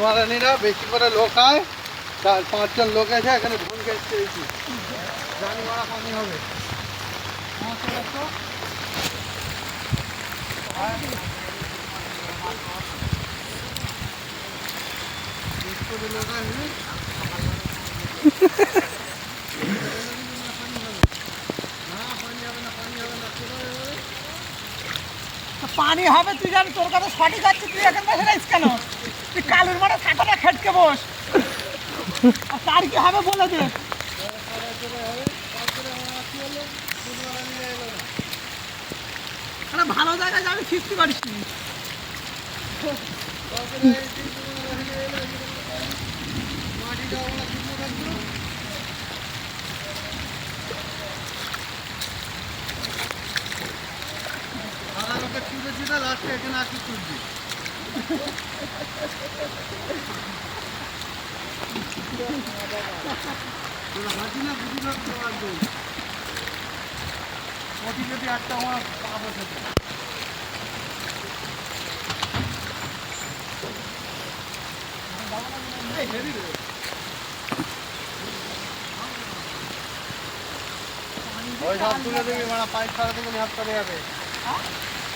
মারানিরা বেশি করে লোক হয়, 4-5 জন লোক আছে এখানে ধান কাটতে এসেছি, জানি মারা পানি হবে। পানি হবে তুই জানি, তোর কথা সঠিক আছে, তুই এখন বসে রয়েছিস কেন? তুই কালুর মাঠে ছাতাটা খেটকে বস, আর তার কি হবে বলে দে। আরে ভালো জায়গায় যাবি, ফিরতে পারিস নি। লাস্টে এখানে আসি তুলবি। হাঁটি না বুঝি লাগতো একদম মোটি যদি একটা আমার পা বসে ওই সব তুলে দিবি, মানে পাইপ ছাড়া থেকে হাত চলে যাবে।